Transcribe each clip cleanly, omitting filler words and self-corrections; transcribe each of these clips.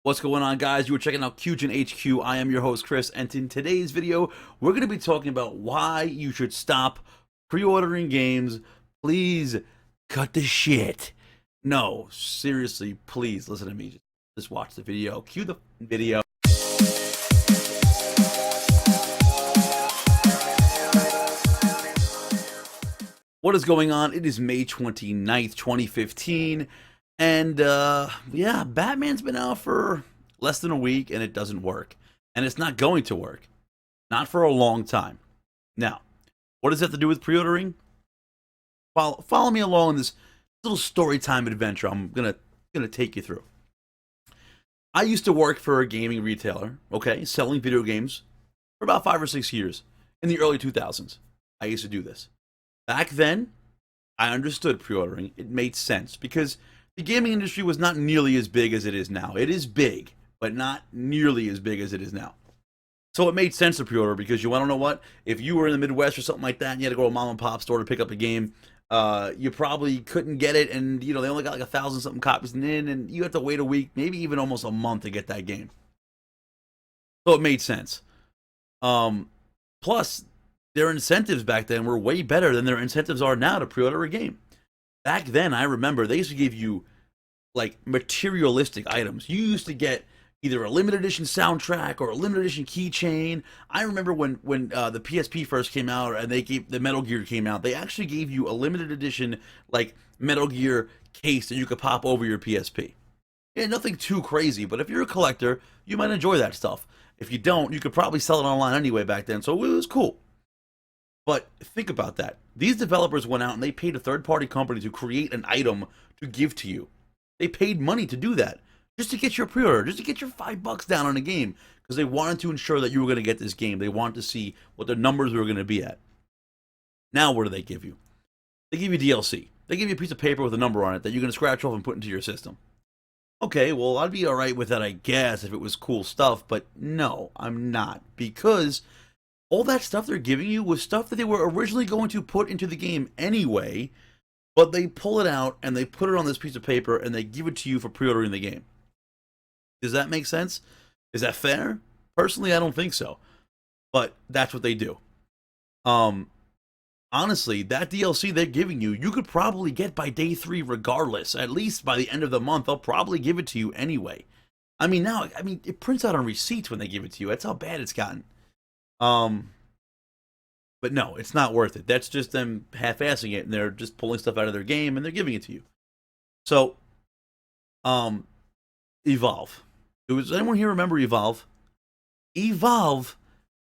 What's going on, guys? You were checking out QGinHQ. I am your host, Chris, and in today's video, we're going to be talking about why you should stop pre-ordering games. Please cut the shit. No, seriously, please listen to me. Just watch the video. Cue the video. What is going on? It is May 29th, 2015. And yeah, Batman's been out for less than a week and it doesn't work. And it's not going to work. Not for a long time. Now, what does that have to do with pre-ordering? Follow me along in this little story time adventure I'm gonna take you through. I used to work for a gaming retailer, okay, selling video games for about 5 or 6 years in the early 2000s. I used to do this. Back then, I understood pre-ordering. It made sense because the gaming industry was not nearly as big as it is now. It is big, but not nearly as big as it is now. So it made sense to pre-order because you want to know what? If you were in the Midwest or something like that and you had to go to a mom and pop store to pick up a game, you probably couldn't get it, and they only got like 1,000 something copies in, and you have to wait a week, maybe even almost a month to get that game. So it made sense. Plus, their incentives back then were way better than their incentives are now to pre-order a game. Back then, I remember they used to give you like materialistic items. You used to get either a limited edition soundtrack or a limited edition keychain. I remember when the PSP first came out and the Metal Gear came out, they actually gave you a limited edition like Metal Gear case that you could pop over your PSP. Yeah, nothing too crazy, but if you're a collector, you might enjoy that stuff. If you don't, you could probably sell it online anyway back then, so it was cool. But think about that. These developers went out and they paid a third-party company to create an item to give to you. They paid money to do that, just to get your pre-order, just to get your $5 down on a game, because they wanted to ensure that you were going to get this game. They wanted to see what the numbers were going to be at. Now, what do they give you? They give you DLC. They give you a piece of paper with a number on it that you're going to scratch off and put into your system. Okay, well, I'd be alright with that, I guess, if it was cool stuff, but no, I'm not, because all that stuff they're giving you was stuff that they were originally going to put into the game anyway, but they pull it out and they put it on this piece of paper and they give it to you for pre-ordering the game. Does that make sense? Is that fair? Personally, I don't think so. But that's what they do. Honestly, that DLC they're giving you, you could probably get by day 3 regardless. At least by the end of the month, they'll probably give it to you anyway. It prints out on receipts when they give it to you. That's how bad it's gotten. But no, it's not worth it. That's just them half-assing it, and they're just pulling stuff out of their game, and they're giving it to you. So, Evolve. Does anyone here remember Evolve? Evolve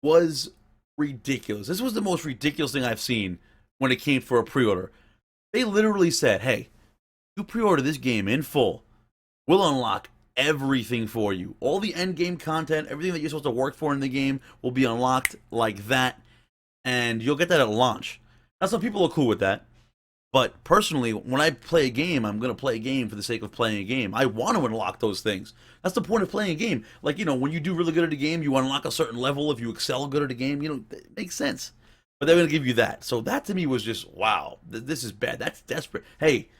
was ridiculous. This was the most ridiculous thing I've seen when it came for a pre-order. They literally said, hey, you pre-order this game in full, we'll unlock everything for you. All the end game content, everything that you're supposed to work for in the game will be unlocked like that, and you'll get that at launch. Now, some people are cool with that, but personally, when I play a game, I'm going to play a game for the sake of playing a game. I want to unlock those things. That's the point of playing a game. Like, when you do really good at a game, you unlock a certain level. If you excel good at a game, it makes sense. But they're going to give you that. So that to me was just, wow, this is bad. That's desperate. Hey,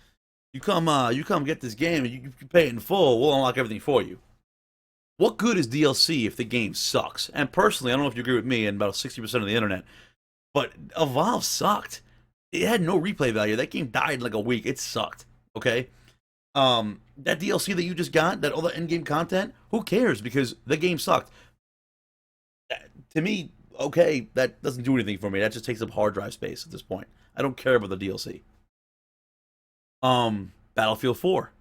you come get this game, and you pay it in full, we'll unlock everything for you. What good is DLC if the game sucks? And personally, I don't know if you agree with me and about 60% of the internet, but Evolve sucked. It had no replay value. That game died in like a week. It sucked. Okay? That DLC that you just got, that all the end game content, who cares? Because the game sucked. To me, okay, that doesn't do anything for me. That just takes up hard drive space at this point. I don't care about the DLC. Battlefield 4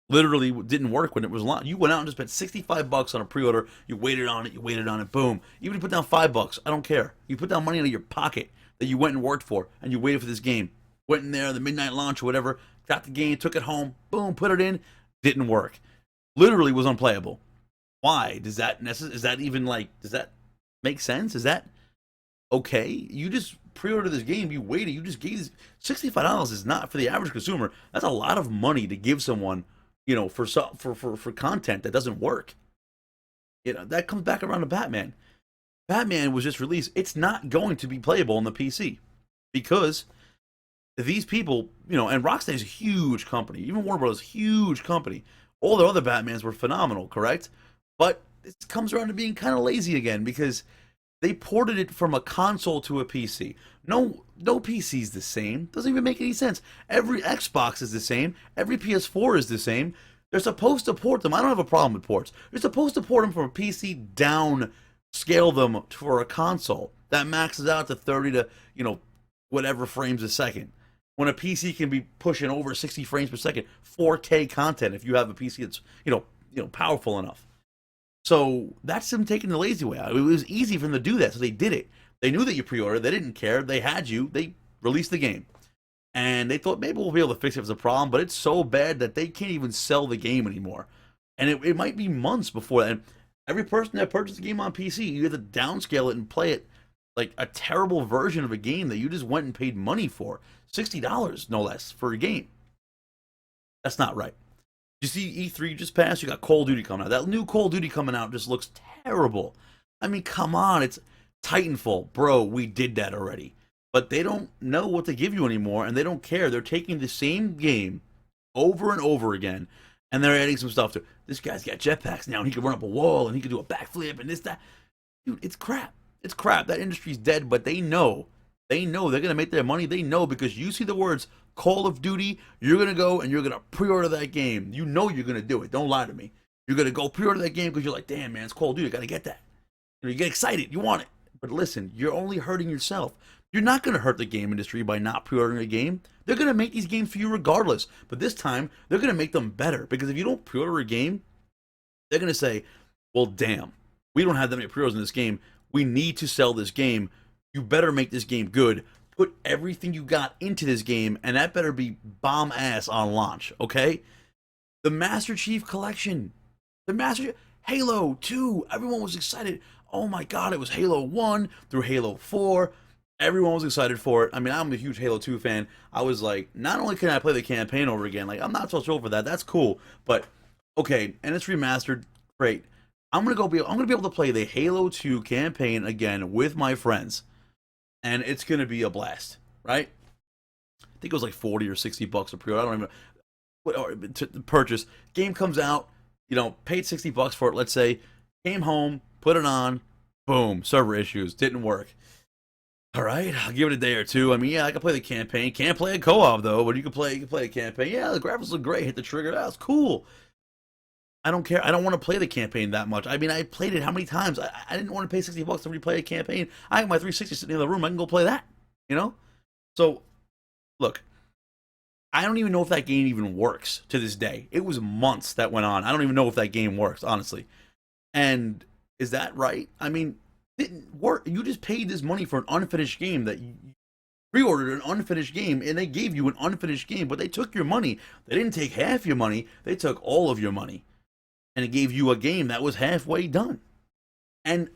literally didn't work when it was launched. You went out and just spent $65 on a pre-order. You waited on it, boom. Even if you put down $5, I don't care. You put down money out of your pocket that you went and worked for, and you waited for this game. Went in there, the midnight launch or whatever, got the game, took it home, boom, put it in, didn't work. Literally was unplayable. Why? Does that make sense? Is that okay? You just pre-ordered this game, you waited, you just gave this $65 is not, for the average consumer, that's a lot of money to give someone, for content that doesn't work. That comes back around to Batman. Batman was just released. It's not going to be playable on the PC because these people, and Rocksteady's a huge company. Even Warner Bros. Huge company. All the other Batmans were phenomenal, correct? But it comes around to being kind of lazy again because they ported it from a console to a PC. No PC is the same. Doesn't even make any sense. Every Xbox is the same. Every PS4 is the same. They're supposed to port them. I don't have a problem with ports. They're supposed to port them from a PC down, scale them for a console that maxes out to 30 to whatever frames a second. When a PC can be pushing over 60 frames per second, 4K content if you have a PC that's powerful enough. So that's them taking the lazy way out. It was easy for them to do that, so they did it. They knew that you pre-ordered. They didn't care. They had you. They released the game. And they thought maybe we'll be able to fix it if it's a problem, but it's so bad that they can't even sell the game anymore. And it might be months before that. And every person that purchased the game on PC, you have to downscale it and play it like a terrible version of a game that you just went and paid money for. $60, no less, for a game. That's not right. You see E3 just passed, you got Call of Duty coming out. That new Call of Duty coming out just looks terrible. I mean, come on, it's Titanfall. Bro, we did that already. But they don't know what to give you anymore, and they don't care. They're taking the same game over and over again, and they're adding some stuff to it. This guy's got jetpacks now, and he can run up a wall, and he can do a backflip, and this, that. Dude, it's crap. It's crap. That industry's dead, but they know. They know they're going to make their money. They know because you see the words Call of Duty, you're going to go and you're going to pre-order that game. You know you're going to do it. Don't lie to me. You're going to go pre-order that game because you're like, damn, man, it's Call of Duty. I got to get that. You get excited. You want it. But listen, you're only hurting yourself. You're not going to hurt the game industry by not pre-ordering a game. They're going to make these games for you regardless. But this time, they're going to make them better. Because if you don't pre-order a game, they're going to say, well, damn, we don't have that many pre-orders in this game. We need to sell this game. You better make this game good. Put everything you got into this game, and that better be bomb ass on launch, okay? The Master Chief Collection. Halo 2. Everyone was excited. Oh my god, it was Halo 1 through Halo 4. Everyone was excited for it. I mean, I'm a huge Halo 2 fan. I was like, not only can I play the campaign over again, like, I'm not so sure for that. That's cool. But, okay, and it's remastered. Great. I'm gonna be able to play the Halo 2 campaign again with my friends. And it's going to be a blast, right? I think it was like 40 or 60 bucks a pre-order. I don't even to purchase. Game comes out, paid 60 bucks for it, let's say. Came home, put it on, boom, server issues, didn't work. All right, I'll give it a day or two. I mean, yeah, I can play the campaign. Can't play a co-op though, but you can play the campaign. Yeah, the graphics look great. Hit the trigger. That's cool. I don't care. I don't want to play the campaign that much. I mean, I played it how many times? I didn't want to pay 60 bucks to replay a campaign. I have my 360 sitting in the room. I can go play that, So, look, I don't even know if that game even works to this day. It was months that went on. I don't even know if that game works, honestly. And is that right? I mean, it didn't work. You just paid this money for an unfinished game that you pre-ordered an unfinished game, and they gave you an unfinished game, but they took your money. They didn't take half your money. They took all of your money. And it gave you a game that was halfway done. And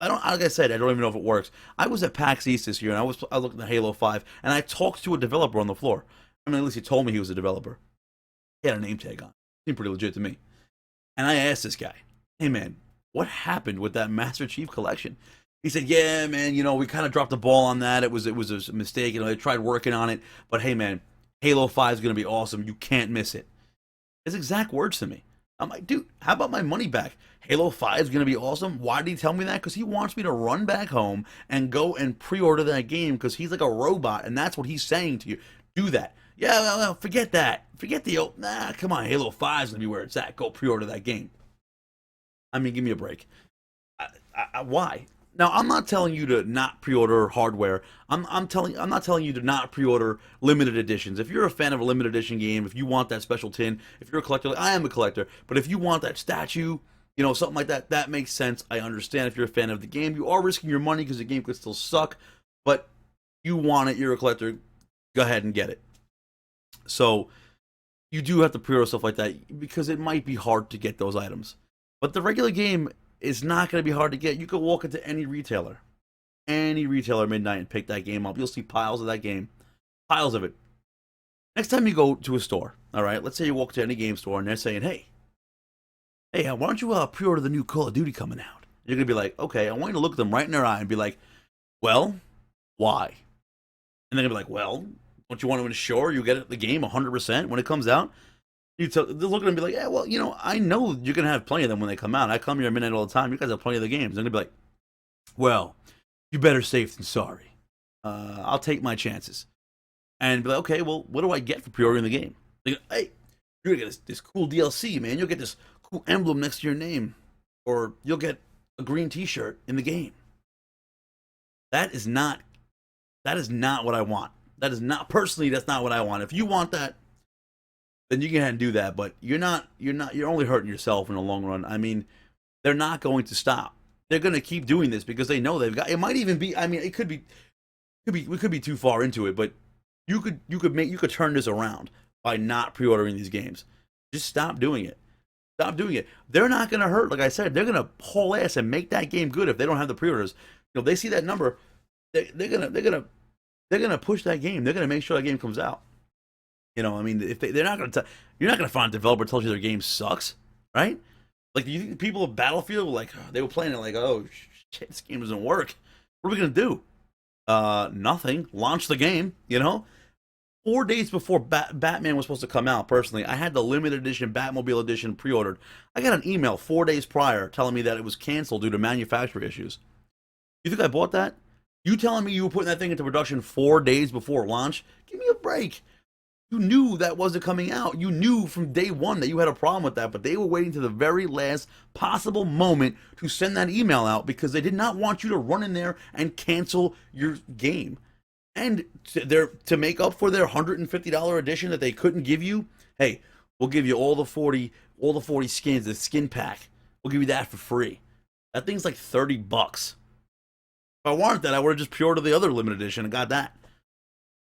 like I said, I don't even know if it works. I was at PAX East this year, and I looked at Halo 5, and I talked to a developer on the floor. I mean, at least he told me he was a developer. He had a name tag on. Seemed pretty legit to me. And I asked this guy, hey man, what happened with that Master Chief Collection? He said, yeah, man, we kind of dropped the ball on that. It was a mistake. They tried working on it. But hey, man, Halo 5 is going to be awesome. You can't miss it. His exact words to me. I'm like, dude, how about my money back? Halo 5 is going to be awesome. Why did he tell me that? Because he wants me to run back home and go and pre-order that game because he's like a robot, and that's what he's saying to you. Do that. Yeah, well, forget that. Come on, Halo 5 is going to be where it's at. Go pre-order that game. I mean, give me a break. Why? Now, I'm not telling you to not pre-order hardware. I'm not telling you to not pre-order limited editions. If you're a fan of a limited edition game, if you want that special tin, if you're a collector, like I am a collector, but if you want that statue, something like that, that makes sense. I understand if you're a fan of the game. You are risking your money because the game could still suck, but you want it, you're a collector, go ahead and get it. So, you do have to pre-order stuff like that because it might be hard to get those items. But the regular game is not going to be hard to get. You can walk into any retailer midnight and pick that game up. You'll see piles of that game, piles of it. Next time you go to a store, all right, let's say you walk to any game store and they're saying, hey, why don't you pre-order the new Call of Duty coming out? You're going to be like, okay, I want you to look at them right in their eye and be like, well, why? And they're going to be like, well, don't you want to ensure you get the game 100% when it comes out? They're looking at me like, yeah, well, I know you're gonna have plenty of them when they come out. I come here at midnight all the time. You guys have plenty of the games. They're gonna be like, well, you better safe than sorry. I'll take my chances and be like, okay, well, what do I get for pre-ordering the game? Like, hey, you're gonna get this cool DLC, man. You'll get this cool emblem next to your name, or you'll get a green T-shirt in the game. That is not what I want. That is not personally. That's not what I want. If you want that, then you can do that. But you're not. You're only hurting yourself in the long run. I mean, they're not going to stop. They're going to keep doing this because they know they've got. It might even be. I mean, it could be. We could be too far into it, but you could turn this around by not pre-ordering these games. Just stop doing it. Stop doing it. They're not going to hurt. Like I said, they're going to haul ass and make that game good if they don't have the pre-orders. If they see that number, they're gonna push that game. They're gonna make sure that game comes out. I mean, if they're not gonna, you're not gonna find a developer tells you their game sucks, right? Like, you think people of Battlefield they were playing it like, oh shit, this game doesn't work. What are we gonna do? Nothing. Launch the game. 4 days before Batman was supposed to come out, personally, I had the limited edition Batmobile edition pre-ordered. I got an email 4 days prior telling me that it was canceled due to manufacturer issues. You think I bought that? You telling me you were putting that thing into production 4 days before launch? Give me a break. You knew that wasn't coming out. You knew from day one that you had a problem with that, but they were waiting to the very last possible moment to send that email out because they did not want you to run in there and cancel your game. And to make up for their $150 edition that they couldn't give you, hey, we'll give you all the 40 skins, the skin pack. We'll give you that for free. That thing's like $30. If I wanted that, I would have just pre-ordered the other limited edition and got that.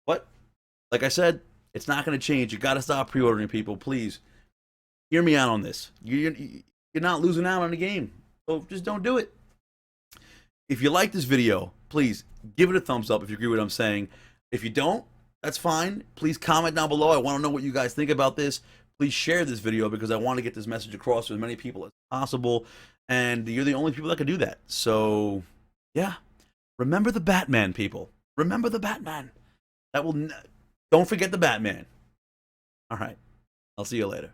But, like I said, it's not going to change. You got to stop pre-ordering, people. Please, hear me out on this. You're not losing out on the game, so just don't do it. If you like this video, please give it a thumbs up if you agree with what I'm saying. If you don't, that's fine. Please comment down below. I want to know what you guys think about this. Please share this video because I want to get this message across to as many people as possible. And you're the only people that can do that. So, yeah. Remember the Batman, people. Remember the Batman. Don't forget the Batman. All right. I'll see you later.